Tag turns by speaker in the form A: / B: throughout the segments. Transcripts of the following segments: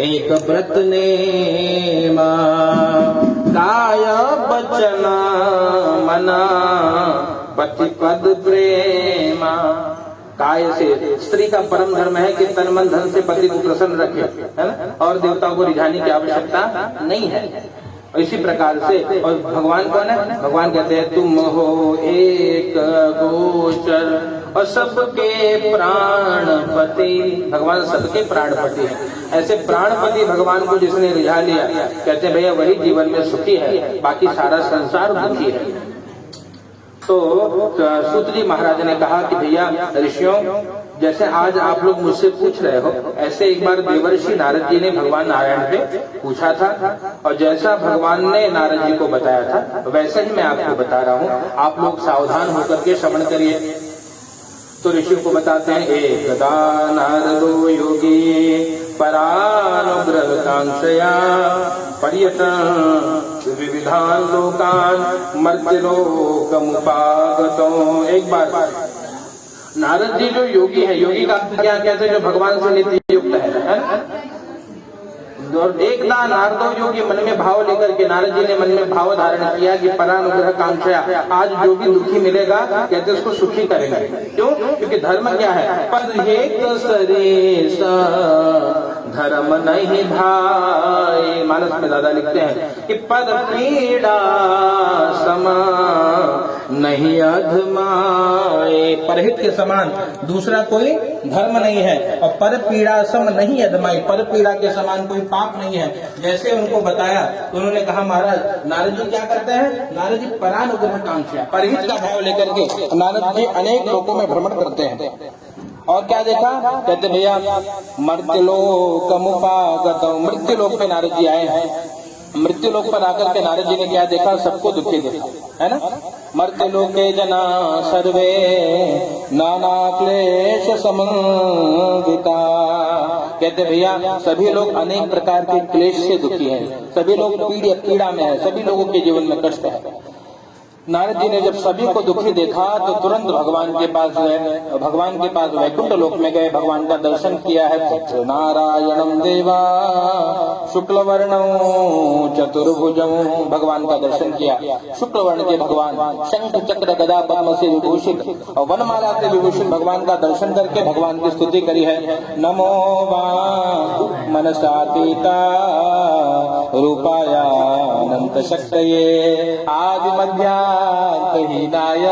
A: एक व्रत नेमा काय बचन मना पति पद प्रेमा। काय से स्त्री का परम धर्म है कि तन मन धन से पति को प्रसन्न रखे, है ना, और देवताओं को रिझाने की आवश्यकता नहीं है। इसी प्रकार से, और भगवान कौन है? भगवान कहते हैं तुम हो एक गोचर और सबके प्राणपति। भगवान सबके प्राणपति है। ऐसे प्राणपति भगवान को जिसने रिझा लिया, कहते हैं भैया वही जीवन में सुखी है, बाकी सारा संसार दुखी है। तो सूत जी महाराज ने कहा कि भैया ऋषियों, जैसे आज आप लोग मुझसे पूछ रहे हो, ऐसे एक बार देवर्षि नारद जी ने भगवान नारायण से पूछा था, और जैसा भगवान ने नारद जी को बताया था वैसे ही मैं आपको बता रहा हूँ। आप लोग सावधान होकर के श्रवण करिए। तो ऋषियों को बताते हैं, एकदा नारदो योगी परानुग्रह कांक्षया पर्यटन विविधान लोकान मर्त्यलोकमुपागतो। एक बार नारद जी जो योगी है, योगी का क्या कहते हैं? जो भगवान से नित्य युक्त है। और एकदा नारदो योगी मन में भाव लेकर के नारद जी ने मन में भाव धारण किया कि परानुग्रह कांक्षया, आज जो भी दुखी मिलेगा कहते उसको सुखी करेंगे। क्यों? क्योंकि धर्म क्या है? पद हेत सरेश धर्म नहीं भाई। मानस में दादा लिखते हैं कि पद पीड़ा सम नहीं अधमाए। परहित के समान दूसरा कोई धर्म नहीं है, और पर पीड़ा सम नहीं अधमाई, पर पीड़ा के समान कोई पाप नहीं है। जैसे उनको बताया तो उन्होंने कहा महाराज नारद जी क्या करते हैं? नारद जी परानुग्रह कांक्षा, परहित का भाव लेकर के नारद जी अनेक लोगों में भ्रमण करते हैं। और क्या देखा? कहते भैया मर्त्यलोकमुपागत, मृत्युलोक पे नारद जी आए हैं। मृत्युलोक पर आकर के नारद जी ने क्या देखा? सबको दुखी देखा, है ना। मर्त्यलोके जना सर्वे नाना क्लेश समन्विता। कहते भैया सभी लोग अनेक प्रकार के क्लेश से दुखी हैं, सभी लोग पीड़ा में है, सभी लोगों के जीवन में कष्ट है। नारद जी ने जब सभी को दुखी देखा तो तुरंत भगवान के पास गए, भगवान के पास वैकुंठ लोक में गए, भगवान का दर्शन किया है। नारायणम देवा शुक्ल वर्णो चतुर्भुजम, भगवान का दर्शन किया। शुक्ल वर्ण के भगवान, शंख चक्र गदा पद्म से विभूषित और वनमाला से विभूषित भगवान का दर्शन करके भगवान की स्तुति करी है। नमो वा मनसातीता रूपाया अनंत शक्तये आदि मध्या हीनाय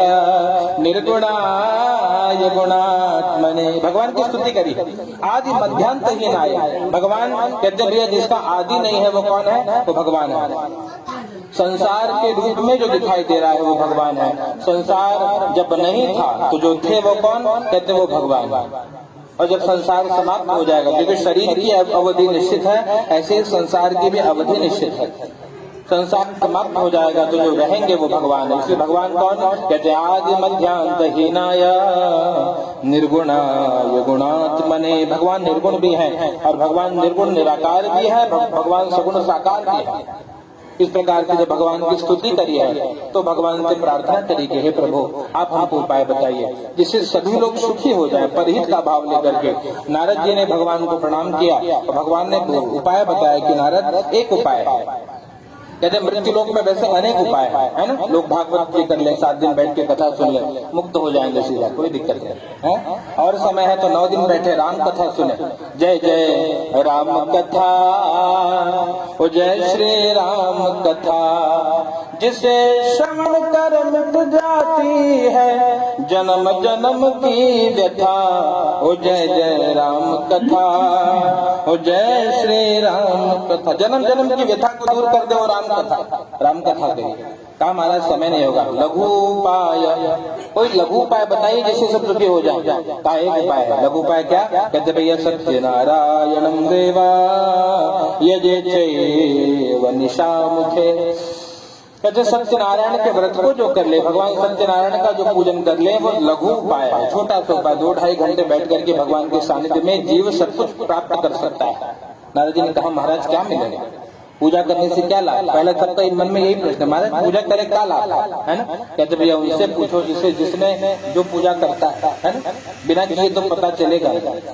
A: निर्गुणाय गुणात्मने। भगवान की स्तुति करी। आदि मध्यांत हीनाय, भगवान कहते हैं जिसका आदि नहीं है वो कौन है? वो भगवान है। संसार के रूप में जो दिखाई दे रहा है वो भगवान है। संसार जब नहीं था तो जो थे वो कौन? कहते वो भगवान। और जब संसार समाप्त हो जाएगा, क्योंकि शरीर की अवधि निश्चित है, ऐसे संसार की भी अवधि निश्चित है। संसार समाप्त हो जाएगा तो जो रहेंगे वो भगवान है। इसलिए भगवान कौन? कहते आदि मध्यांत हीनाय निर्गुणाय गुणात्मने। भगवान निर्गुण भी है और भगवान निर्गुण निराकार भी है, भगवान सगुण साकार भी है। इस प्रकार की जब भगवान की स्तुति करी है तो भगवान से प्रार्थना करी कि हे प्रभु आप हमको उपाय बताइए जिससे सभी लोग सुखी हो जाएं, परहित का भाव लेकर के। नारद जी ने भगवान को प्रणाम किया और भगवान ने उपाय बताया कि नारद एक उपाय है। कहते मृत्यु लोक में वैसे अनेक उपाय है ना। लोग भागवत की कर ले, 7 दिन बैठ के कथा सुन ले, मुक्त हो जाएंगे सीधा, कोई दिक्कत नहीं है। और समय है तो 9 दिन बैठे राम कथा सुने। जय जय राम कथा, ओ जय श्री राम कथा, जिसे श्रवण कर मिट जाती है जन्म जन्म की व्यथा। ओ जय जय राम कथा, ओ जय श्री राम कथा। जन्म जन्म की व्यथा को दूर कर दो राम कथा करिए। कहा महाराज समय नहीं होगा, लघु उपाय, कोई लघु उपाय बताइए जिससे सब सुखी हो जाए। कहा एक उपाय है। लघु उपाय क्या? कहते भैया सत्य नारायणम देवा यजे चैव निशा मुखे। कहते सत्यनारायण के व्रत को जो कर ले, भगवान सत्यनारायण का जो पूजन कर ले, वो लघु उपाय है, छोटा सा उपाय। 2-2.5 घंटे बैठ करके भगवान के सानिध्य में जीव सब कुछ प्राप्त कर सकता है। नारद जी ने कहा महाराज क्या मिलेगा? पूजा करने से क्या लाभ? पहले सबका मन में यही प्रश्न है, महाराज पूजा करे क्या लाभ है ना? कहते भैया उनसे पूछो जिसने जो पूजा करता है ना, बिना किए तो पता चलेगा।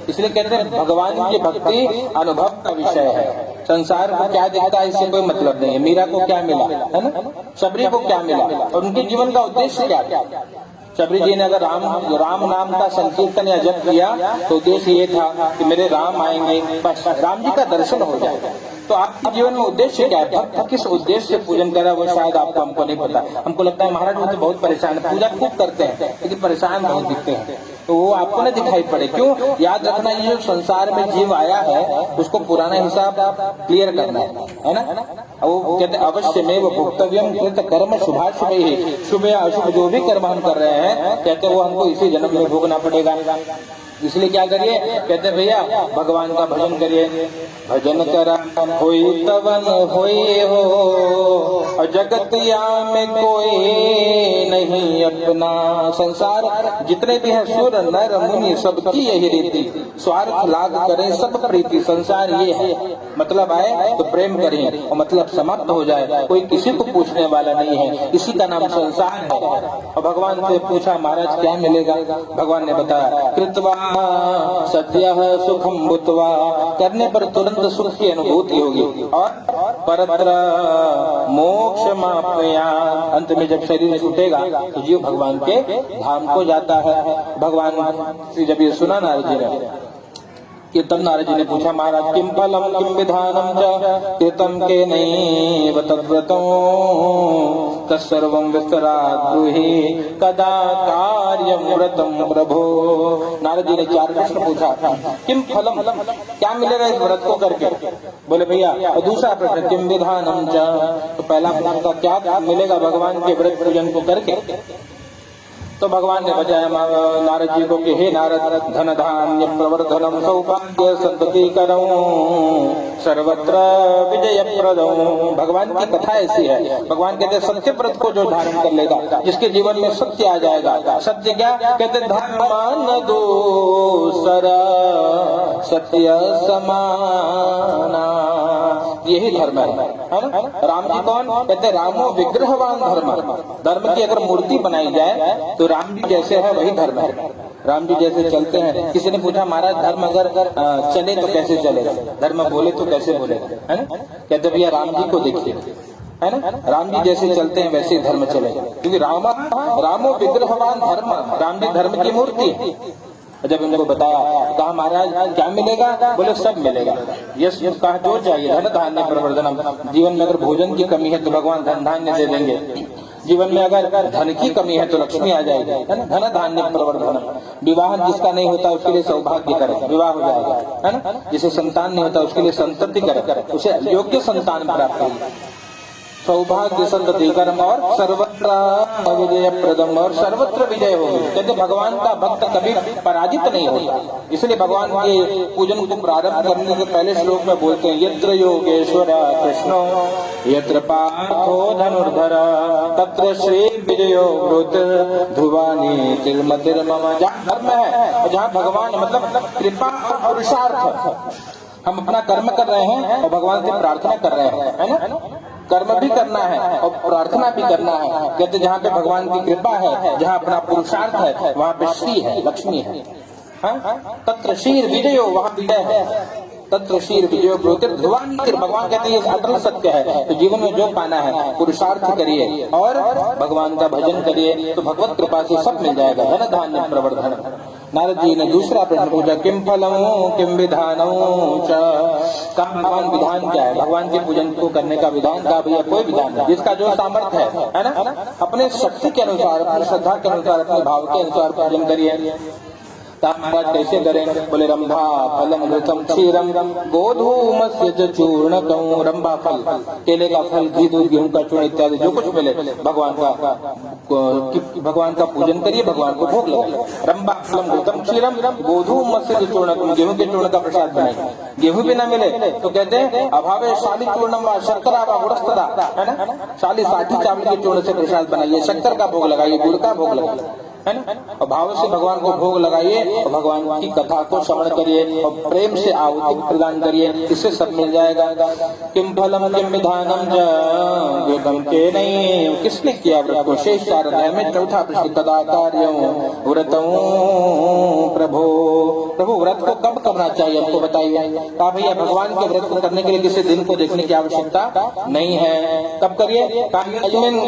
A: इसलिए कहते हैं भगवान की भक्ति अनुभव का विषय है। संसार को क्या दिखता है इससे कोई मतलब नहीं है। मीरा को क्या मिला है ना, शबरी को क्या मिला, और उनके जीवन का उद्देश्य क्या था? शबरी जी ने अगर राम नाम का संकीर्तन या जप किया तो उद्देश्य ये था कि मेरे राम आएंगे, बस राम जी का दर्शन हो जाएगा। तो आपके जीवन में उद्देश्य क्या है? भक्त किस उद्देश्य से पूजन कर रहा है वो शायद आपको हमको नहीं पता। हमको लगता है महाराज वो तो बहुत परेशान है, पूजा खूब करते हैं लेकिन परेशान बहुत दिखते हैं, तो वो आपको न दिखाई पड़े। क्यों? याद रखना, ये जो संसार में जीव आया है उसको पुराना हिसाब क्लियर करना है ना। वो कहते अवश्य में वो भुक्तव्यम कृत कर्म शुभाशुभ ही, शुभ या अशुभ जो भी कर्म हम कर रहे हैं कहते वो हमको इसी जन्म में भोगना पड़ेगा। इसलिए क्या करिए? कहते भैया भगवान का भजन करिए। भजन करा होई तवन होई हो, और जगतिया में कोई नहीं अपना। संसार जितने भी हैं सुर नर मुनि सबकी यही रीति, स्वार्थ लाग करें सब प्रीति। संसार ये है, मतलब आए तो प्रेम करें और मतलब समाप्त हो जाए, कोई किसी को पूछने वाला नहीं है, इसी का नाम संसार है। और भगवान से पूछा महाराज क्या मिलेगा? भगवान ने बताया कृत्वा सद्यः सुखम भूत्वा, करने पर तुरंत सुख की अनुभूति होगी, और परत्र मोक्ष मापया, अंत में जब शरीर छूटेगा तो जीव भगवान के धाम को जाता है। भगवान से जब ये सुना नारद जी ने कि तब नारद जी ने पूछा महाराज किम फलम किम विधानम च कृतम के नैव तद्व्रतो तत्सर्वं विस्तरात् ब्रूहि कदा कार्यं व्रतं प्रभो। नारद जी ने 4 प्रश्न पूछा, किम फलम क्या मिलेगा इस व्रत को करके? बोले भैया। और दूसरा प्रश्न किम विधानम च, तो पहला प्रश्न था क्या मिलेगा भगवान के व्रत पूजन को करके? तो भगवान ने बताया नारद जी को कि हे नारद धन धान्य प्रवर्धनम सौभाग्य संतति करऊं सर्वत्र विजय प्रदऊं। भगवान की कथा ऐसी है, भगवान कहते सत्य व्रत को जो धारण कर लेगा, जिसके जीवन में सत्य आ जाएगा। सत्य क्या कहते? धर्मान दूसरा सत्य समाना, यही धर्म है ना। राम जी कौन? कहते रामो विग्रहवान धर्म। धर्म की अगर मूर्ति बनाई जाए तो राम जी जैसे है वही धर्म है। राम जी जैसे चलते हैं। किसी ने पूछा महाराज धर्म अगर चले तो कैसे चलेगा? धर्म बोले तो कैसे बोलेगा, है ना? कहते भैया राम जी को देखिए, है ना, राम जी जैसे चलते हैं वैसे धर्म चलेगा, क्योंकि रामो विग्रहवान धर्म, राम जी धर्म की मूर्ति है। जब उनको बताया कहा महाराज क्या मिलेगा? बोले सब मिलेगा। यश कहा जो चाहिए, धन धान्य प्रवर्धनम। जीवन में अगर भोजन की कमी है तो भगवान धन धान्य दे देंगे। जीवन में अगर धन की कमी है तो लक्ष्मी आ जाएगी, है ना। धन धान्य प्रवर्धनम। विवाह जिसका नहीं होता उसके लिए सौभाग्य करे, विवाह हो जाएगा, है ना। जिसे संतान नहीं होता उसके लिए संतति करे, उसे योग्य संतान प्राप्त होगी। सौभाग्य संतति कर्म और सर्वत्र विजय प्रदम, और सर्वत्र विजय होगी। कहते भगवान का भक्त कभी पराजित नहीं होता। इसलिए भगवान के पूजन को प्रारंभ करने के पहले श्लोक में बोलते हैं यत्र योगेश्वर कृष्णो यत्र पार्थो धनुर्धर तत्र श्री विजयो ब्रूत ध्रुवानी तिर्मतिर्मम। जहाँ धर्म है और जहाँ भगवान मतलब कृपा और पुरुषार्थ, हम अपना कर्म कर रहे हैं और भगवान से प्रार्थना कर रहे हैं, है ना। कर्म भी करना है और प्रार्थना भी करना है। कहते जहाँ पे भगवान की कृपा है, जहाँ अपना पुरुषार्थ है, वहाँ पे श्री है, लक्ष्मी है। तत्र शीर विजयो, वहाँ विजय है। तत्र शीर विजयो ब्रूते ध्रुवानी, भगवान कहते हैं ये अटल सत्य है। तो जीवन में जो पाना है पुरुषार्थ करिए और भगवान का भजन करिए तो भगवत कृपा से सब मिल जाएगा। धन धान्य प्रवर्धन। नारद जी ने दूसरा प्रश्न पूछा किम फलमो किम विधानो च, का भगवान विधान क्या है? भगवान के पूजन को करने का विधान का भैया कोई विधान नहीं, जिसका जो सामर्थ्य है ना, अपने शक्ति के अनुसार, अपनी श्रद्धा के अनुसार, अपने भाव के अनुसार पूजन करिए। महाराज कैसे करें? बोले रंभा फलम घृतम क्षीरम गोधूमस्य चूर्णकं। रंभा फल, केले का फल, घी दूध गेहूं का चूर्ण इत्यादि जो कुछ मिले भगवान का पूजन करिए, भगवान को भोग लगाइए। रंभा फलम घृतम क्षीरम गोधूमस्य चूर्णकं, गेहूं के चूर्ण का प्रसाद बनाइए। गेहूं भी न मिले तो कहते हैं अभावे शाली चूर्णम व शर्करा व गुड़स्तदा, है ना। शाली साठी चावल के चूर्ण से प्रसाद बनाइए, शक्कर का भोग लगाइए, गुड़ का भोग लगाइए। है ना। और भाव से भगवान को भोग लगाइए और भगवान की कथा को श्रवण करिए और प्रेम से आहुति प्रदान करिए, इससे सब मिल जाएगा। किम फलम किम विधानम जम के नहीं, किसने किया व्रत को? शेष 4 अध्याय में 4था प्रश्न, कदा कार्यं व्रतं प्रभो। प्रभु व्रत को कब करना चाहिए हमको बताइए। कहा भैया भगवान के व्रत को करने के लिए किसी दिन को देखने की आवश्यकता नहीं है। कब करिए?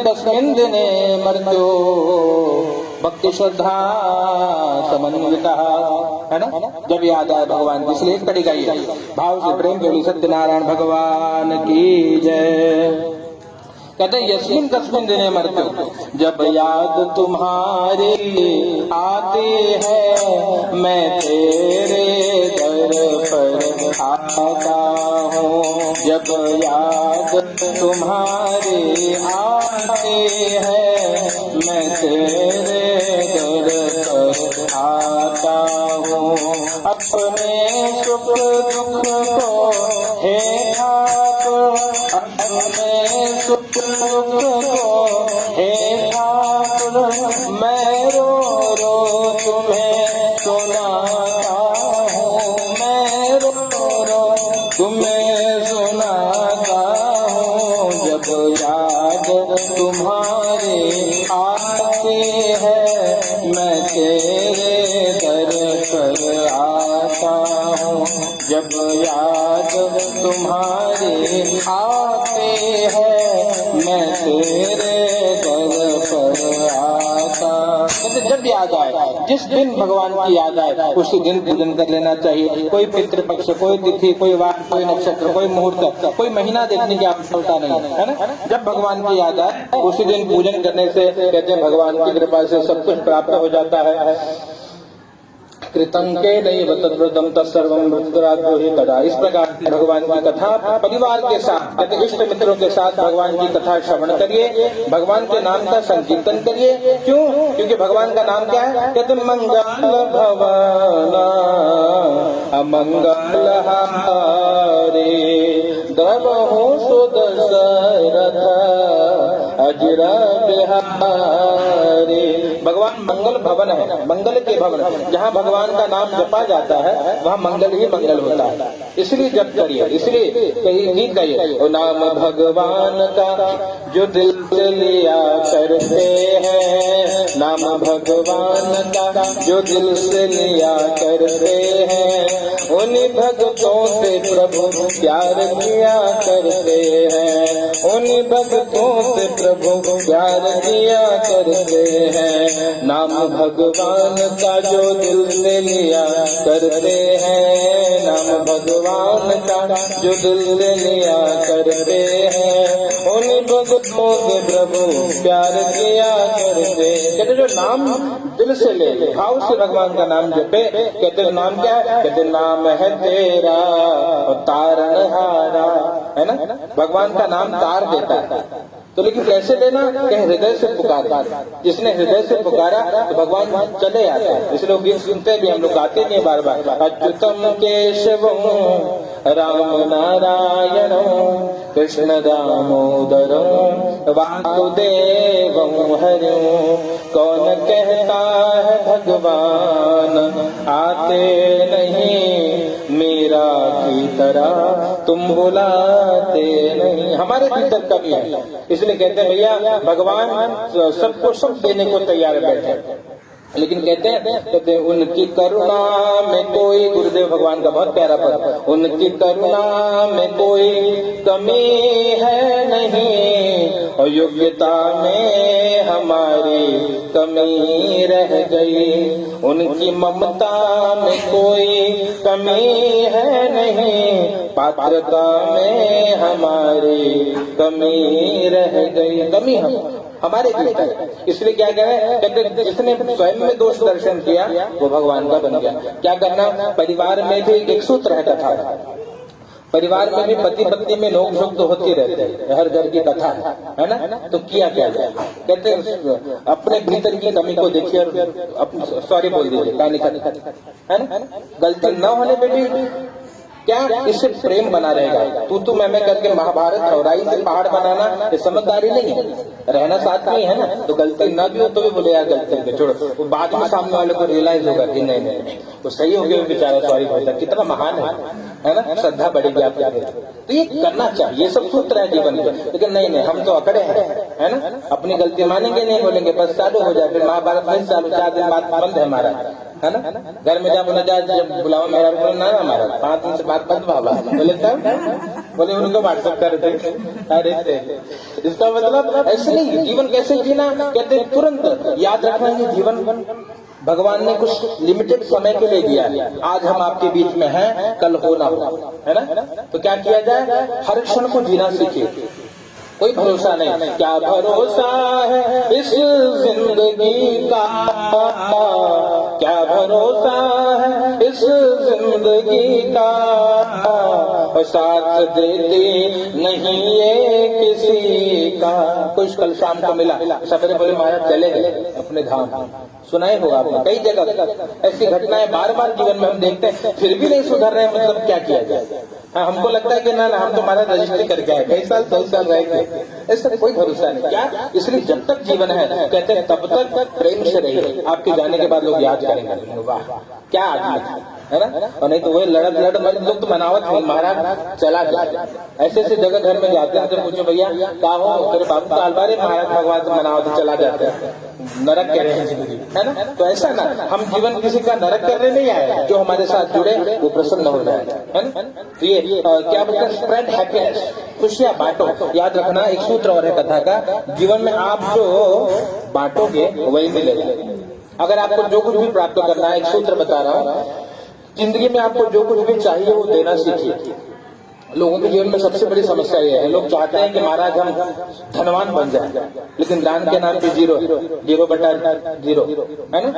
A: तस्मिन् दिने मर्त्यो भक्ति श्रद्धा समन्विता, है ना। जब याद आए भगवान की, इसलिए कड़ी गाइए भाव से प्रेम के लिए सत्यनारायण भगवान की जय। कहते यस्मिन कस्मिन दिने मर्त्यो, जब याद तुम्हारे आते हैं मैं तेरे दर पर आता हूँ। जब याद तुम्हारे आते हैं मैं तेरे दर पर आता हूँ। अपने सुख दुख को हे ठाकुर, अपने सुख हे ठाकुर, मैं रो रो तुम्हें सुनाता हूँ। मैं रो रो तुम्हें सुनाता हूँ। जब याद तुम्हारे आते हैं मैं तेरे दर पर आता हूँ। जब याद तुम्हारे आते हैं मैं तेरे दर पर आता। जब याद आए, जिस दिन भगवान की याद आए उसी दिन पूजन कर लेना चाहिए। कोई पितृपक्ष, कोई तिथि, कोई वार, कोई नक्षत्र, कोई मुहूर्त, कोई महीना देखने की आवश्यकता नहीं है ना। जब भगवान की याद आए उसी दिन पूजन करने से कहते हैं भगवान की कृपा से सब कुछ प्राप्त हो जाता है। कृतं के नैव तद्व्रतं तत्सर्वं भक्तराद्रोही कदा। इस प्रकार भगवान की कथा परिवार के साथ, कहते इष्ट मित्रों के साथ भगवान की कथा श्रवण करिए, भगवान के नाम का संकीर्तन करिए। क्यों? क्योंकि भगवान का नाम क्या है? कहते मंगल भवन अमंगल हारे, द्रवहु सुदशरथ अजर बिहारी। भगवान मंगल भवन है, मंगल के भवन। जहाँ भगवान का नाम जपा जाता है वहाँ मंगल ही मंगल होता है, इसलिए जप करिए। इसलिए कहीं गीत गाइए, ओ नाम भगवान का जो दिल से लिया करते हैं, नाम भगवान का जो दिल से लिया करते हैं, उन्हीं भक्तों से प्रभु प्यार किया करते हैं, उन्हीं भक्तों से प्रभु प्यार किया करते हैं। नाम भगवान का जो दिल से लिया करते हैं, नाम भगवान का जो दिल से लिया करते हैं, उन्हीं भक्तों से प्रभु प्यार किया करते। कहते जो नाम दिल से ले, भाव से भगवान का नाम जपे। कहते नाम क्या है? कहते नाम है तेरा और तारनहारा, है ना। भगवान का नाम तार देता है। तो लेकिन कैसे लेना? कहीं हृदय से पुकारा। जिसने हृदय से पुकारा तो भगवान चले आते हैं। इसलिए लोग गीत सुनते भी, हम लोग गाते नहीं बार बार, अच्युतम केशवम राम नारायण कृष्ण दामोदरम वासुदेवम हरिओम। कौन कहता है भगवान आते नहीं, मेरा की तरह तुम बुलाते नहीं। हमारे भीतर कमी है, इसलिए कहते हैं भैया भगवान सबको सब देने को तैयार बैठे। लेकिन कहते हैं उनकी करुणा में कोई, गुरुदेव भगवान का बहुत प्यारा पद, उनकी करुणा में कोई कमी है नहीं, और योग्यता में हमारी कमी रह गई। उनकी ममता में कोई कमी है नहीं, पात्रता में हमारी कमी रह गई। कमी हमारे भीतर, इसलिए क्या कहें? कहते जिसने स्वयं में दोष दर्शन किया वो भगवान का बन गया। क्या करना? परिवार में भी एक सूत्र है कथा, परिवार में भी पति पत्नी में नोक झोंक तो होती रहती है, हर घर की कथा है ना। तो किया क्या जाए? कहते अपने भीतर की कमी को देखिए और सॉरी बोल दीजिए, है ना। गलती न होने पे भी क्या इससे प्रेम बना रहेगा। तू मैं करके महाभारत हौराई से पहाड़ बनाना ये समझदारी नहीं है। रहना साथ में ही है ना, तो गलती ना भी हो तो भी बोले यार गलती है छोड़ो, वो बाद में सामने वाले को रियलाइज होगा कि नहीं नहीं वो सही हो गया, बेचारा सॉरी होता कितना महान है ना, श्रद्धा बढ़ेगी आपके। तो ये करना चाहिए, ये सब सूत्र है जीवन के। लेकिन नहीं हम तो अकड़े हैं, है ना, अपनी गलती मानेंगे नहीं, बोलेंगे बस चालू हो जाए, फिर महाभारत नहीं चालू, 4 दिन बाद बंद है हमारा, है ना। घर में जब जब बुलावा मेरा ना हमारा 5 दिन से बात बंद बाबा बोले तब बोले उनको व्हाट्सएप कर दे। अरे इसका मतलब ऐसे नहीं, जीवन कैसे जीना कहते तुरंत याद रखना है। जीवन भगवान ने कुछ लिमिटेड समय के लिए दिया है। आज हम आपके बीच में हैं, कल हो ना हो, है ना। तो क्या किया जाए, हर क्षण को जीना सीखिए। कोई भरोसा नहीं, क्या भरोसा है इस जिंदगी का, क्या भरोसा है इस जिंदगी का, साथ देती नहीं ये किसी का। कुछ कल शाम को मिला, सवेरे बोले महाराज चले गए अपने धाम। सुना ही होगा आपने, कई जगह ऐसी घटनाएं बार बार जीवन में हम देखते हैं, फिर भी नहीं सुधर रहे, मतलब क्या किया जाए। हमको लगता है कि ना हम तो हमारा रजिस्ट्री करके आए, कई साल 2 साल रह गए, ऐसा कोई भरोसा नहीं। क्या इसलिए जब तक जीवन है कहते हैं तब तक प्रेम से रहिए। आपके जाने के बाद लोग याद करेंगे वाह क्या आदमी है ना, और नहीं तो वही लड़ मर लोग तो मनावत है महाराज चला जाए। ऐसे ऐसे जगह घर में जाते हैं तो पूछो भैया क्या हो, तेरे बाबू का अलबारे महाराज भगवान से मनावत चला जाते हैं, नरक कह रहे हैं जिंदगी, है ना। तो ऐसा ना, हम जीवन किसी का नरक करने नहीं आए, जो हमारे साथ जुड़े वो प्रसन्न हो जाए, है ना। तो ये क्या बोलते हैं, स्प्रेड हैप्पीनेस, खुशियां बांटो। याद रखना एक सूत्र और है कथा का, जीवन में आप जो बांटोगे वही मिलेगा। अगर आपको जो कुछ भी प्राप्त करना है, एक सूत्र बता रहा हूँ, जिंदगी में आपको जो कुछ भी चाहिए वो देना सीखिए। लोगों के जीवन में सबसे बड़ी समस्या ये है, लोग चाहते हैं कि महाराज हम धनवान बन जाए, लेकिन दान के नाम पे 0/0 है ना,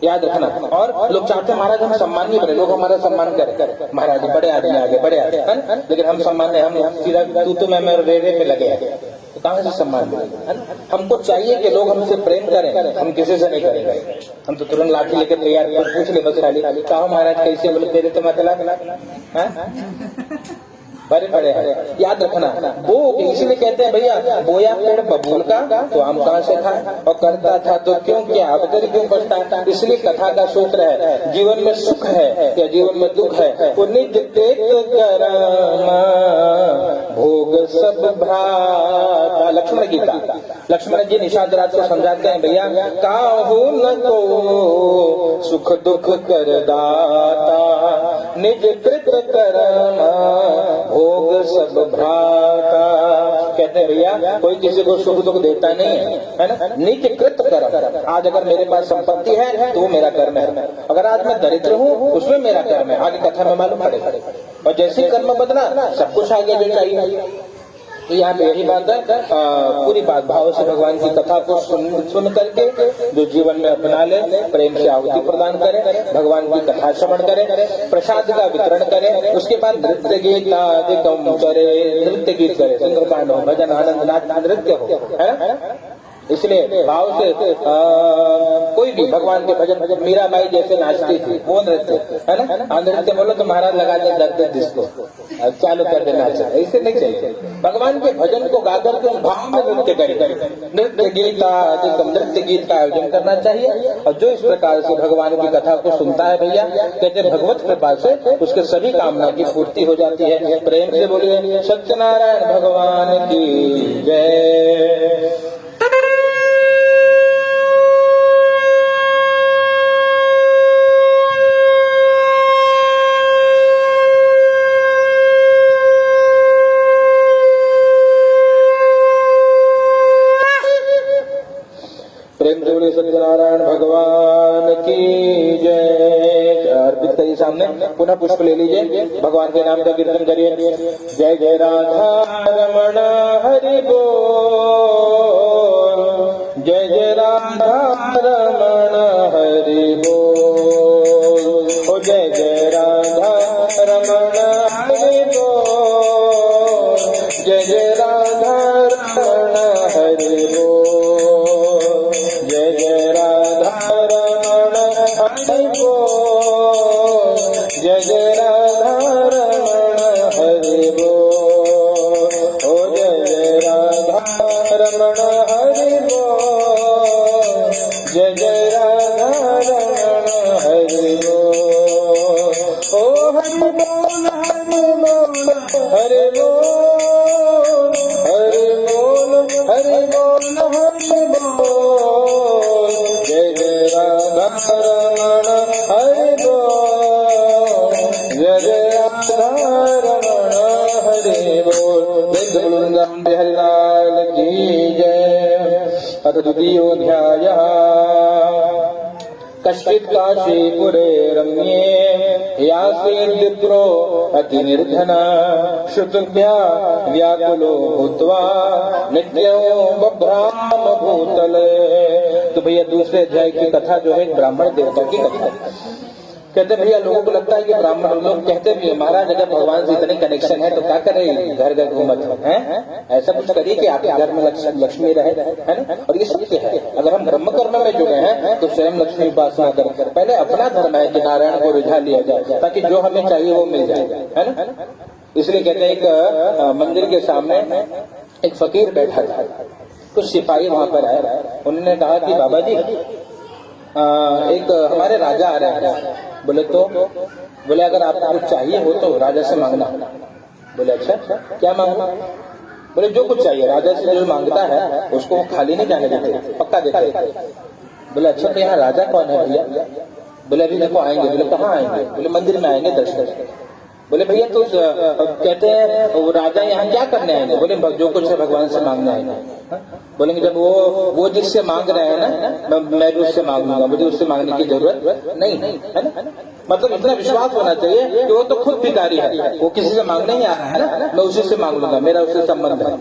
A: याद रखना। और लोग चाहते हैं महाराज हम सम्मानीय बने, लोग हमारा सम्मान करें, महाराज बड़े आदमी आगे बड़े आगे, है ना। लेकिन हम सम्मान नहीं, हम सीधा तू मैं रे पे लगे हैं, तो कहाँ से सम्मान मिलेगा। हमको चाहिए कि लोग हमसे प्रेम करें, हम किसी से नहीं करेंगे। हम तो तुरंत लाठी लेके तैयार पूछ ले बस खाली कहा महाराज कैसे, बोले तेरे तो मतलब बड़े बड़े हैं। याद रखना वो इसलिए कहते हैं भैया बोया पेड़ बबूल का तो आम कहाँ से खाए, और करता था तो क्यों क्या अब तेरे क्यों पछता। इसलिए कथा का सूत्र है, जीवन में सुख है या जीवन में दुख है, वो निज तेत करमा भोग सब भ्राता। लक्ष्मण गीता, लक्ष्मण जी निषाद राज को समझाते हैं भैया काहू न को सुख दुख कर दाता, निज कृत कर्मा भोग सब भ्राता। कहते हैं भैया कोई किसी को सुख दुख देता नहीं है ना, निज कृत कर्म। आज अगर मेरे पास संपत्ति है तो वो मेरा कर्म है, अगर आज मैं दरिद्र हूँ उसमें मेरा कर्म है, आगे कथा में मालूम पड़ेगा। और जैसे कर्म बदला सब कुछ आगे जो चाहिए। तो यहाँ पे यही बात है, पूरी बात भाव से भगवान की कथा को सुन करके जो जीवन में अपना ले, प्रेम से आहुति प्रदान करें, भगवान की कथा श्रवण करें, प्रसाद का वितरण करें, उसके बाद नृत्य गीत आदिकम करे, नृत्य गीत करे, सुंदरकांड हो, भजन आनंद नाथ नृत्य हो, है। इसलिए भाव से कोई भी भगवान के भजन, मीराबाई जैसे नाचती थी वो नृत्य, है ना। नृत्य बोलो तो महाराज लगा दे दर्द जिसको चालू कर देना चाहिए, ऐसे नहीं चाहिए। भगवान के भजन को गाकर के भाव में नृत्य करें, नृत्य गीत नृत्य गीत का आयोजन करना चाहिए। और जो इस प्रकार से भगवान की कथा को सुनता है भैया कहते भगवत कृपा से उसके सभी कामना की पूर्ति हो जाती है। प्रेम से बोलिए सत्यनारायण भगवान की जय। सत्यनारायण भगवान की जय। अर्पित करिए सामने, पुनः पुष्प ले लीजिए, भगवान के नाम का कीर्तन करिए। जय जय राधा रमण हरि बोल, जय जय राधा रमण हरि बोल, ओ जय जय राधा रमण हरि बोल, जय जय राधा रमण हरि बोल, जय जय राधा रमण हरि बोल, जय जय राधा रमण हरे बोल हरे बोल हरे बोल हरे बोल जय जय राधा रमण हरे बोल जय जय राधा रमण हरे बोल जय वृंदावन बिहारी लाल की जय। अथ द्वितीयोऽध्यायः कश्चित् काशीपुरे रम्ये यासीद्विप्रो अतिनिर्धनः श्रुतभ्या व्याकुलो भूत्वा नित्यं बभ्राम भूतले। तो भैया दूसरे अध्याय की कथा जो है ब्राह्मण देवता की कथा। कहते भैया लोगों को लगता है कि ब्राह्मण लोग कहते भी है महाराज अगर भगवान से इतने कनेक्शन है तो क्या करें घर घर घूमत है, ऐसा कुछ करिए कि आपके घर में लक्ष्मी रहे, है ना। और ये सत्य है। अगर हम ब्रह्म कर्म में जुड़े हैं तो स्वयं लक्ष्मी उपासना करें। पहले अपना धर्म है कि नारायण को रिझा लिया जाए ताकि जो हमें चाहिए वो मिल जाए, है ना। इसलिए कहते हैं एक मंदिर के सामने एक फकीर बैठा था, कुछ सिपाही वहां पर आए। उन्होंने कहा कि बाबा जी एक हमारे राजा आ रहे हैं। बोले तो बोले अगर आपको कुछ चाहिए हो तो राजा से मांगना। बोले अच्छा क्या मांगना। बोले जो कुछ चाहिए। राजा से जो मांगता है उसको खाली नहीं जाने देते, पक्का देते। बोले अच्छा तो यहाँ राजा कौन है भैया। बोले अभी देखो आएंगे। बोले कहाँ आएंगे। बोले मंदिर में आएंगे दर्शन। बोले भैया तो कहते हैं वो राजा यहाँ क्या करने आएंगे। बोले जो कुछ है भगवान से मांगने आएंगे। बोलेंगे जब वो जिससे मांग रहे हैं ना मैं भी उससे मांग लूंगा, मुझे उससे मांगने की जरूरत नहीं है ना। मतलब इतना विश्वास होना चाहिए कि वो तो खुद भिखारी है, वो किसी से मांगने ही आ रहा है ना, मैं उसी से मांग लूंगा, मेरा उससे संबंध है।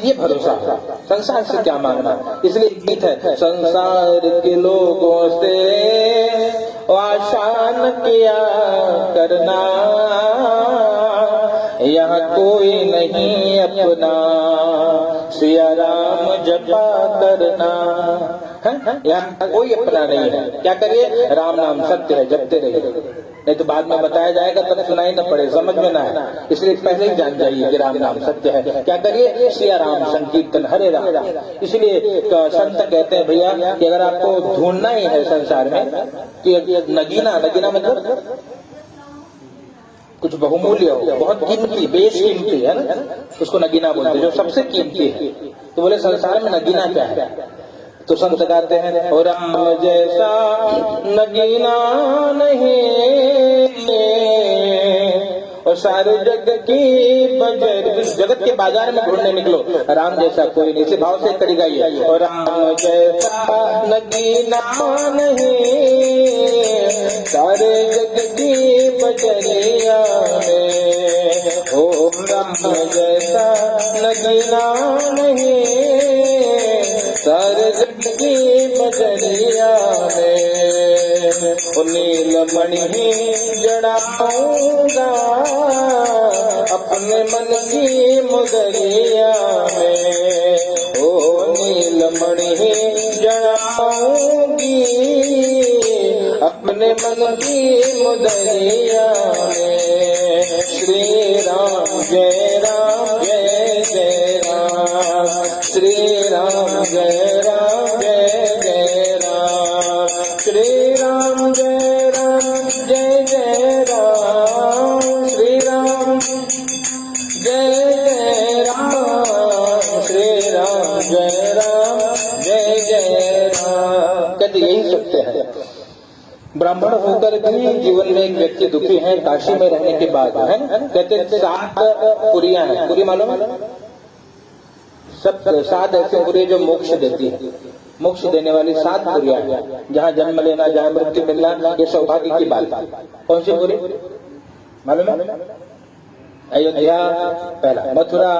A: ये भरोसा है। संसार से क्या मांगना। इसलिए गीत है संसार के लोगों से आसान किया करना, यहाँ कोई नहीं अपना, सिया राम जपा करना। यहाँ कोई अपना नहीं है। क्या करिए राम नाम सत्य है, जपते रहिए, नहीं तो बाद में बताया जाएगा तब सुनाई न पड़े, समझ में ना है। इसलिए पहले ही जान जाइए कि राम नाम सत्य है। क्या करिए सिया राम संकीर्तन हरे राम। इसलिए संत कहते हैं भैया कि अगर आपको ढूंढना ही है संसार में कि नगीना मतलब कुछ बहुमूल्य हो, बहुत कीमती, बेशकीमती है ना, उसको नगीना बोलते हैं, जो सबसे कीमती है। तो बोले संसार में नगीना क्या है। तो संत गाते हैं और राम जैसा नगीना नहीं और सारे जग की बजर, जगत के बाजार में ढूंढने निकलो, राम जैसा कोई नहीं। इसी भाव से कड़ी गई है। और राम जैसा नगीना नहीं सारे जग की बजरिया में, ओ राम जैसा नगीना नहीं सारे जग की बजरिया में, नीलमणि ही जड़ाऊंगा अपने मन की मुदरिया में, ओ नीलमणि ही जड़ाऊंगी अपने मन की मुदरिया में। श्री राम जय राम जय जय राम, श्री राम जय राम जय जय राम, श्री राम जय जय राम, श्री राम जय राम, श्री राम जय जय राम। कहते यही सत्य है। ब्राह्मण होकर भी जीवन में एक व्यक्ति दुखी है काशी में रहने के बाद, है ना। कहते 7 पुरियां हैं। पुरी मालूम है, सब 7 ऐसे पुरी जो मोक्ष देती है, मोक्ष देने वाली 7 पुरियां हैं, जहाँ जन्म लेना, जहाँ मृत्यु मिलना, ये सौभाग्य की बात। कौन सी पुरी मालूम है। अयोध्या पहला, मथुरा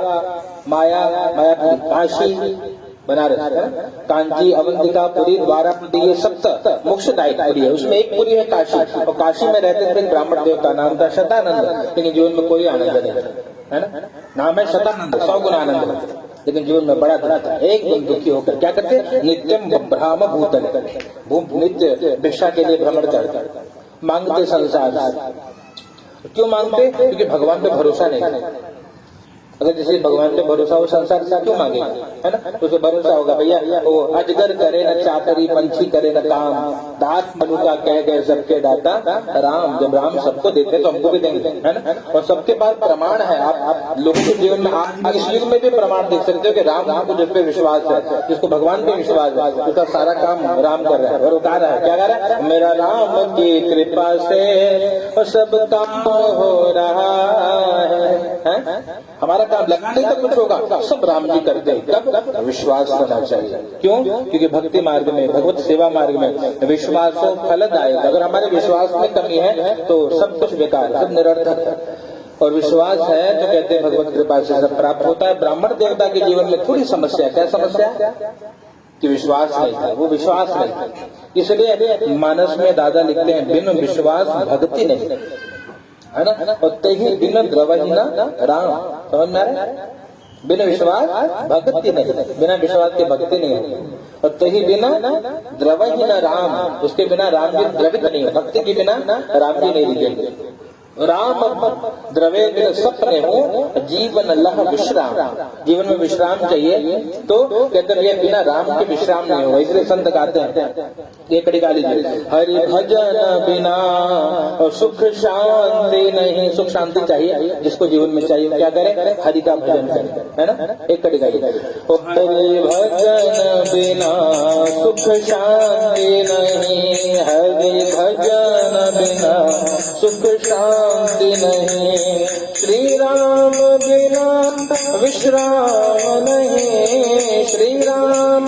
A: मायापुरी, काशी बनारस, कांची, अवंतिका, पुरी, द्वारापति, ये 7 मोक्षदायक पुरी है। उसमें एक पुरी है काशी, और काशी में रहते थे ब्राह्मण देवता, नाम था शतानंद, लेकिन जीवन में कोई आनंद नहीं है ना। नाम है शतानंद, 100 गुना आनंद, लेकिन जीवन में बड़ा दुख था। एक दिन दुखी होकर क्या करते, नित्यम ब्रह्म भूतल, नित्य भिक्षा के लिए भ्रमण करते, मांगते संसार। क्यों मांगते, क्योंकि भगवान पे भरोसा नहीं। अगर जैसे भगवान पे भरोसा हो संसार से क्यों मांगे, है ना? तो उसे भरोसा होगा भैया वो अजगर करे न चाकरी, पंछी करे न काम, दास मनुका कह गए सबके दाता राम। जब राम सबको देते तो हमको भी देंगे, है ना? और सबके पास प्रमाण है। आप लोगों के जीवन में आप इस युग में भी प्रमाण देख सकते हो कि राम को जिस पे विश्वास है, जिसको भगवान पे विश्वास है, उसका सारा काम राम कर रहा है। और उतार रहा है, क्या कर रहा है? मेरा राम की कृपा से सब काम हो रहा है। हमारा काम लगाने तक कुछ होगा, सब राम जी करते हैं। तब विश्वास होना चाहिए। क्यों? क्योंकि भक्ति मार्ग में, भगवत सेवा मार्ग में विश्वासों फलदायक। अगर हमारे विश्वास में कमी है तो सब कुछ बेकार, सब निरर्थक है। और विश्वास है तो कहते हैं भगवत कृपा से सब प्राप्त होता है। ब्राह्मण देवता के जीवन में थोड़ी समस्या, क्या समस्या? कि विश्वास नहीं था, वो विश्वास नहीं था। इसलिए मानस में दादा लिखते हैं बिन विश्वास भक्ति नहीं, है ना? और तही बिन द्रवहीना राम। समझ में आ रहा है? बिना विश्वास भक्ति नहीं, बिना विश्वास के भक्ति नहीं होती। और तही बिना द्रवहीना राम, उसके बिना राम भी द्रवित नहीं है। भक्ति के बिना राम जी नहीं दिखेंगे। राम द्रवे बिन सपने हो जीवन लह विश्राम। जीवन में विश्राम चाहिए तो कहते हैं बिना राम के विश्राम नहीं होगा। इसलिए संत गाते हैं, ये कड़ी गा लीजिए, हरि भजन बिना और सुख शांति नहीं। सुख शांति चाहिए, जिसको जीवन में चाहिए क्या करे? हरि का भजन करे, है ना? एक कड़ी गाइए, हरि भजन बिना सुख शांति नहीं, हरि भजन बिना सुख शांति नहीं, श्री राम बिना विश्राम नहीं, श्री राम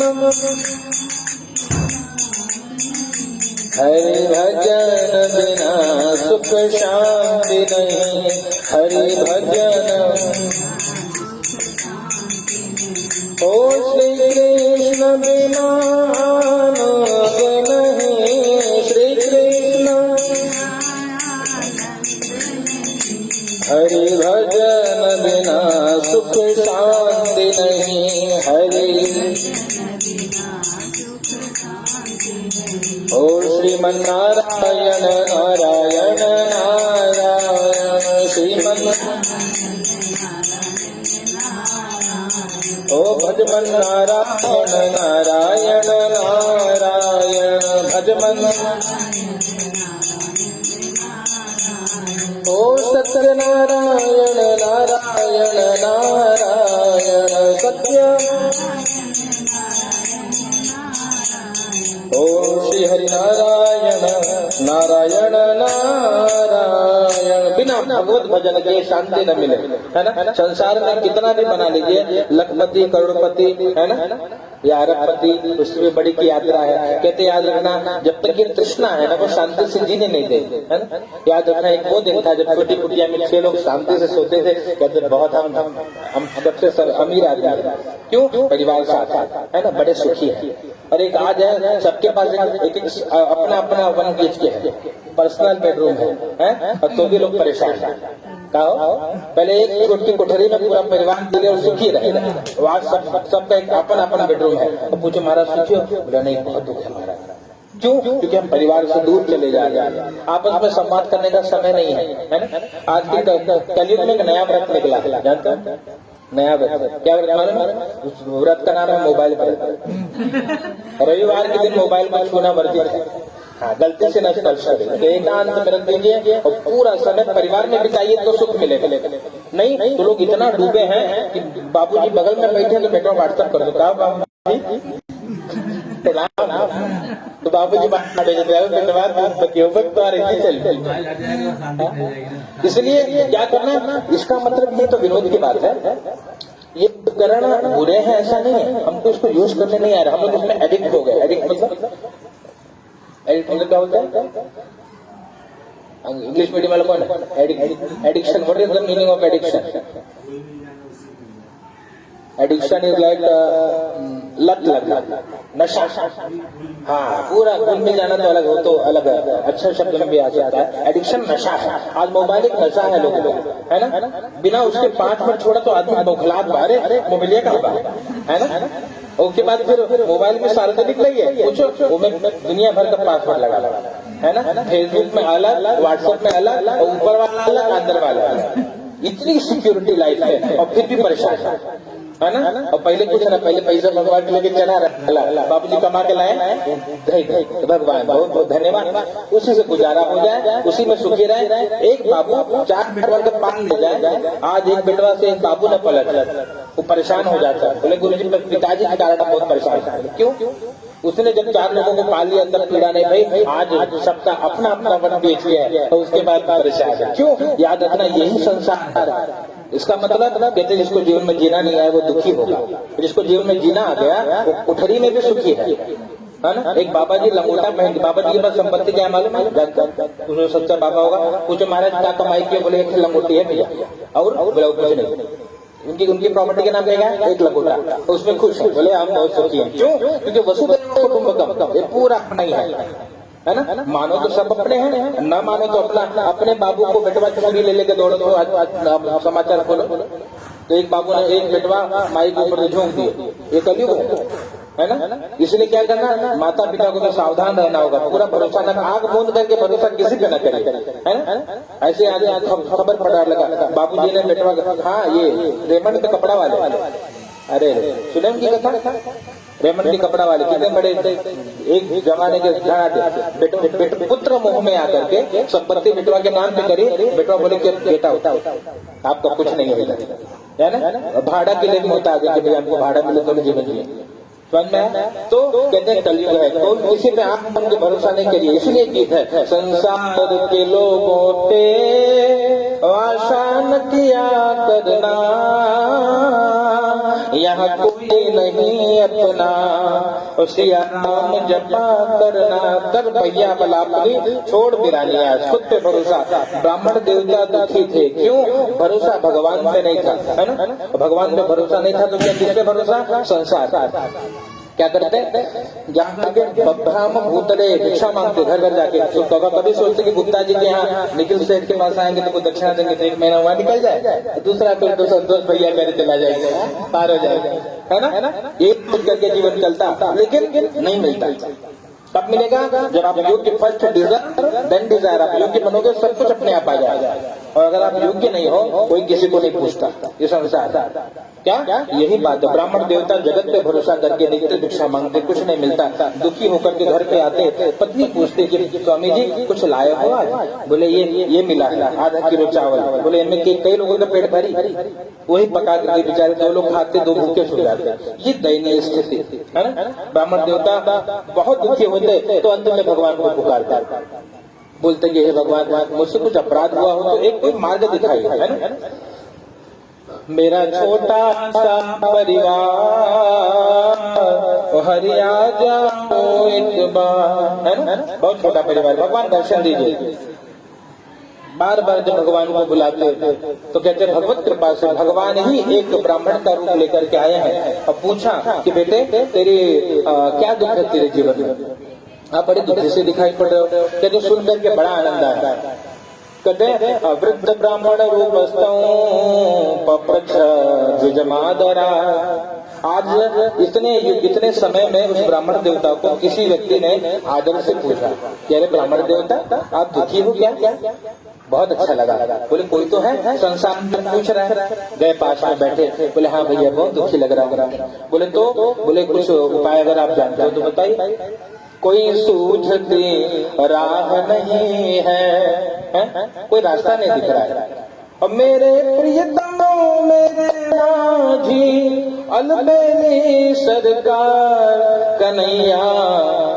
A: हरि भजन बिना सुख शांति नहीं, हरि भजन। ओ श्री कृष्ण बिना आनंद नहीं, श्री कृष्ण हरि भजन बिना सुख शांति नहीं, हरि। ओ श्रीमन्नारायण नारायण नारायण श्रीमन्। ओ भजमन नारायण नारायण नारायण भजमन। ओ सत्यनारायण नारायण नारायण सत्य। ओ श्री हरि नारायण नारायण नारायण। बिना भगवत भजन के शांति न मिले, है ना? संसार में कितना भी बना लीजिए, लखपति करोड़पति, है ना, या अरबपति, उससे भी बड़ी की यात्रा है। कहते याद रखना, जब तक ये तृष्णा है ना, वो शांति से जीने नहीं देते, है ना? याद रखना, एक वो दिन था जब छोटी कुटिया में 6 लोग शांति से सोते थे। कहते बहुत हम सबसे अमीर आदमी है। क्यों? परिवार साथ है ना, बड़े सुखी है। और एक आज है सबके पास एक अपना अपना 1 BHK है, पर्सनल बेडरूम है, और तो भी लोग परेशान है। कहो पहले एक छोटी कोठरी में पूरा परिवार दिले और सुखी रहे, आज सबका एक अपन अपन बेडरूम है। तो पूछो महाराज सुखी हो? बोला नहीं, बहुत दुख है महाराज। क्यों? क्योंकि हम परिवार से दूर चले जा रहे हैं, आपस में संवाद करने का समय नहीं है ना? आज की कलयुग में एक नया व्रत निकला, जानते हो? नया व्रत, क्या व्रत मालूम है? उस व्रत का नाम है मोबाइल व्रत। रविवार के दिन मोबाइल पर छूना वर्जित है। हाँ, गलती से न स्पर्श करें, एकांत में रख दीजिए और पूरा समय परिवार में बिताइए तो सुख मिलेगा। नहीं तो लोग इतना डूबे हैं कि बाबूजी बगल में बैठे तो बेटा व्हाट्सएप कर दो, बाबूजी तो बाबूजी इसलिए क्या करना? इसका मतलब ये तो विरोध की बात है। ये उपकरण बुरे हैं ऐसा नहीं है, हमको इसको यूज करने नहीं आ रहा, हम लोग इसमें एडिक्ट हो गए। एडिक्ट मतलब क्या होता है? इंग्लिश मीडियम वाला कौन है? Addiction. What is the meaning of addiction? Addiction is like लत लगना, नशा। हाँ, पूरा घुल मिल जाना तो अलग हो, तो अलग है, अच्छा शब्द में भी आ जाता है। एडिक्शन नशा है। आज मोबाइल एक नशा है लोगों को, है ना? बिना उसके 5 मिनट छोड़ा तो आदमी बौखलाहट बाहर मोबाइल का है ना? उसके बाद फिर मोबाइल में सार्वजनिक नहीं है, पूछो वो में दुनिया भर का पासवर्ड लगा, है ना? फेसबुक में अलग, व्हाट्सएप में अलग, ऊपर वाला अलग, अंदर वाला अलग। इतनी सिक्योरिटी लाइफ है और फिर भी परेशान है ना। और पहले कुछ ना, पहले पैसा भगवान के लेके चला रहा, बाबू जी कमा के लाए, भगवान बहुत बहुत धन्यवाद, उसी से गुजारा हो जाए, उसी में सुखी रहे। एक बाबू 4 बेटवा के पान ले जाए, आज एक बेटवा से एक बाबू न पलट, वो परेशान हो जाता है। बोले गुरु जी पिताजी के कारण बहुत परेशान है। क्यों? उसने जब 4 लोगों को पाल लिया अंदर पीड़ा नहीं भाई, आज सबका अपना अपना वन बेच लिया है, तो उसके बाद परेशान है। क्यों? याद रखना यही संसार है। इसका मतलब कहते जिसको जीवन में जीना नहीं आया वो दुखी होगा, जिसको जीवन में जीना आ गया वो कुठरी में भी सुखी है ना। एक बाबा जी लंगोटा पहन, बाबा जी के पास संपत्ति क्या है मालूम है? जानकर सच्चा बाबा होगा, पूछो महाराज क्या कमाई की? बोले एक लंगोटी है भैया, और बोला कुछ नहीं। उनकी प्रॉपर्टी के नाम क्या है? एक लंगोटा, तो उसमें खुश है। बोले हम बहुत सुखी हैं। क्यों? क्योंकि वसुधैव कुटुंबकम, ये पूरा अपना ही है ना। मानो तो सब अपने हैं, न मानो तो अपना। अपने बाबू को बेटवा चुरी ले लेके दौड़ो, तो समाचार खोलो तो एक बाबू ने एक बेटवा माई के ऊपर झोंक दिए, ये कलयुग है ना। इसलिए क्या करना, माता पिता को तो सावधान रहना होगा, पूरा भरोसा न, आग बूंद करके भरोसा किसी पे न करे, है ना। ऐसे आज खबर पड़ा लगा, बाबूजी ने बेटवा, हाँ ये रेमंड के कपड़ा वाले, अरे सुने उनकी कथा, रेमंड के कपड़ा वाले कितने बड़े एक जमाने के पुत्र मुंह में आकर के संपत्ति बेटवा के नाम पे करी, बेटवा बोले कि बेटा होता आपका कुछ नहीं होगा, है ना। भाड़ा के लिए होता है कि आपको भाड़ा मिले तो जीवन जिए, समझ में। तो कहते हैं कलयुग है, तो किसी पे आप उनके भरोसा नहीं करिए। इसलिए गीत है, संसार के लोगों पे आशा न किया करना, यहाँ कोई नहीं अपना, सिया नाम जपा करना। कर भैया बलापली छोड़ बिरानिया, खुद पे भरोसा। ब्राह्मण देवता दुखी थे, क्यों? भरोसा भगवान पे नहीं था, है ना। भगवान पे भरोसा नहीं था तो क्या किस पे भरोसा? संसार। क्या करते? जहाँ करके बब्राम भूतले भिक्षा मांगते घर घर जाके। तो कभी सोचते कि गुप्ता जी के यहाँ निखिल सेठ के पास आएंगे तो दक्षिणा देंगे तो 1 महीना वहाँ निकल जाए, दूसरा कोई तो संतोष भैया करे चला जाएगा, पार हो जाएगा, है ना। एक कुछ करके जीवन चलता, लेकिन नहीं मिलता। कब मिलेगा? जब आप योग्य फर्स्ट डिजायर देन डिजायर, आप योग्य बनोगे सब कुछ अपने आप आ जाएगा। और अगर आप योग्य नहीं हो, कोई किसी को नहीं पूछता, ये संसार क्या? यही बात है। ब्राह्मण देवता जगत पे भरोसा करके नित्य भिक्षा मांगते, कुछ नहीं मिलता, दुखी होकर के घर पे आते, पत्नी पूछते कि स्वामी जी कुछ लाए हो आज? बोले ये मिला है आधा किलो चावल। बोले इनमें कई लोगों का पेट भरी, वही पका करके बेचारे 2 लोग खाते, 2 भूखे सो जाते। ये दयनीय स्थिति है ना। ब्राह्मण देवता बहुत दुखी होते तो अंत में भगवान को पुकारता, बोलते कि हे भगवान मुझसे कुछ अपराध हुआ हो तो एक कोई मार्ग दिखाई, है ना। मेरा छोटा सा परिवार हरिया जाओ एक बार, है ना। बहुत छोटा परिवार, भगवान दर्शन दीजिए। बार बार जब भगवान को बुलाते तो कहते भगवत कृपा से भगवान ही एक ब्राह्मण का रूप लेकर के आए हैं और पूछा कि बेटे तेरी क्या दुख है तेरे जीवन में? आप बड़े दुखी से दिखाई पड़ रहे हो। कहते सुन करके बड़ा आनंद आया। कहते वृद्ध ब्राह्मण रूपस्थं पप्रच्छ द्विजमादरा। आज इतने समय में उस ब्राह्मण देवता को किसी व्यक्ति ने आदर से पूछा कि अरे ब्राह्मण देवता आप दुखी हो क्या? बहुत अच्छा लगा। बोले कोई तो है संसार में पूछ रहा है। गए पास में बैठे, बोले हाँ भैया बहुत दुखी लग रहा है। बोले कुछ उपाय अगर आप जानते हो तो बताइए। कोई सूझती राह नहीं है, कोई रास्ता नहीं दिख रहा है। और मेरे प्रियतमों मेरे माझी अलबेली सरकार कन्हैया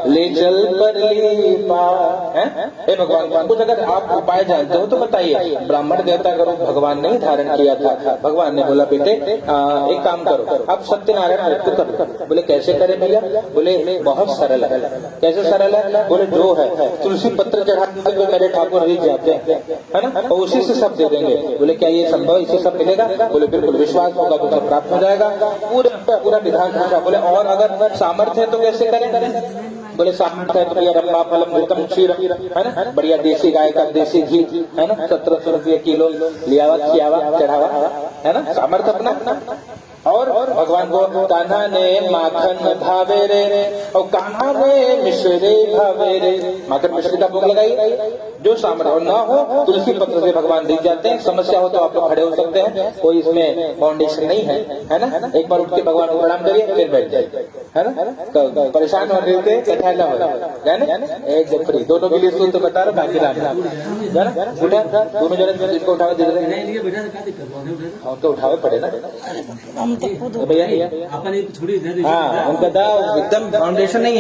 A: ले चल पर ली पार। हे भगवान कुछ अगर आप उपाय जानते हो तो बताइए। ब्राह्मण देवता का रूप भगवान ने धारण किया था। भगवान ने बोला बेटे एक काम करो, आप सत्यनारायण मृत्यु करो। बोले कैसे करे भैया? बोले बहुत सरल है। कैसे सरल है? बोले जो है तुलसी पत्र चढ़ाते जो मेरे ठाकुर जी जाते हैं, है ना, और उसी से सब दे देंगे। बोले क्या ये संभव, इसे सब मिलेगा? बोले बिल्कुल, विश्वास होगा तो सब प्राप्त हो जाएगा। पूरा विधान पूछा। बोले और अगर सामर्थ्य है तो कैसे करें? बोले सामर्थ्य है तो भैया रंबा फलम घृतम क्षीर, है ना, बढ़िया देसी गाय का देसी घी, है ना, 1700 रुपये किलो लियावा खियावा चढ़ावा, है ना, सामर्थ्य अपना। और भगवान को कान्हा ने माखन भावे रे और कान्हा ने मिश्री भावे रे। माखन मिश्री का भोग लगाई। जो सामर्थ्य ना हो तुलसी पत्र से भगवान दिख जाते हैं। समस्या हो तो आप लोग खड़े हो सकते हैं, कोई इसमें फाउंडेशन नहीं है ना। एक बार उठ के भगवान को प्रणाम करिए फिर बैठ जाइए, है ना। तो परेशान हो रहे थे कथा ना हो एक फ्री दोनों के लिए सुन तो बता रहा बाकी राम उठा दोनों जने इसको उठावे दे रहे हैं तो उठावे पड़े ना भैया। हाँ उनका एकदम फाउंडेशन नहीं है।